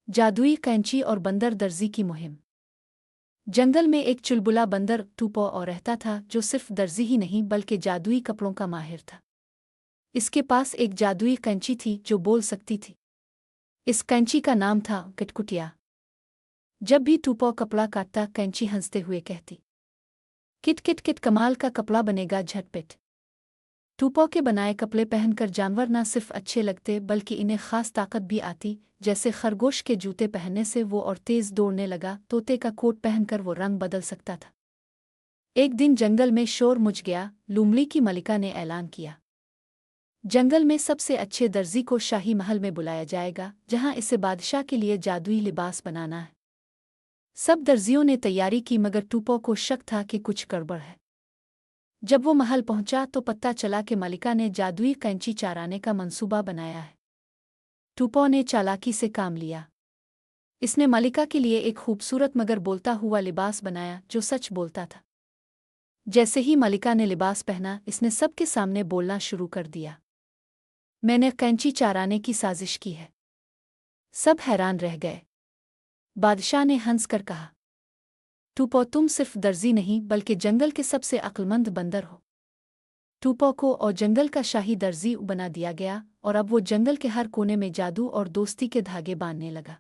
जादुई कैंची और बंदर दर्जी की मुहिम। जंगल में एक चुलबुला बंदर टूपो और रहता था जो सिर्फ दर्जी ही नहीं बल्कि जादुई कपड़ों का माहिर था। इसके पास एक जादुई कैंची थी जो बोल सकती थी। इस कैंची का नाम था किटकुटिया। जब भी टूपो कपड़ा काटता कैंची हंसते हुए कहती, किट किट किट, कमाल का कपड़ा बनेगा झटपट। टूपो के बनाए कपड़े पहनकर जानवर न सिर्फ अच्छे लगते बल्कि इन्हें खास ताकत भी आती, जैसे खरगोश के जूते पहनने से वो और तेज दौड़ने लगा। तोते का कोट पहनकर वो रंग बदल सकता था। एक दिन जंगल में शोर मच गया। लूमड़ी की मलिका ने ऐलान किया, जंगल में सबसे अच्छे दर्जी को शाही महल में बुलाया जाएगा, जहां इसे बादशाह के लिए जादुई लिबास बनाना है। सब दर्जियों ने तैयारी की मगर टूपो को शक था कि कुछ गड़बड़ है। जब वो महल पहुंचा तो पता चला कि मलिका ने जादुई कैंची चराने का मंसूबा बनाया है। टूपो ने चालाकी से काम लिया। इसने मलिका के लिए एक खूबसूरत मगर बोलता हुआ लिबास बनाया जो सच बोलता था। जैसे ही मलिका ने लिबास पहना, इसने सबके सामने बोलना शुरू कर दिया, मैंने कैंची चराने की साजिश की है। सब हैरान रह गए। बादशाह ने हंसकर कहा, टूपो, तुम सिर्फ दर्जी नहीं बल्कि जंगल के सबसे अक्लमंद बंदर हो। टूपो को और जंगल का शाही दर्जी बना दिया गया और अब वो जंगल के हर कोने में जादू और दोस्ती के धागे बांधने लगा।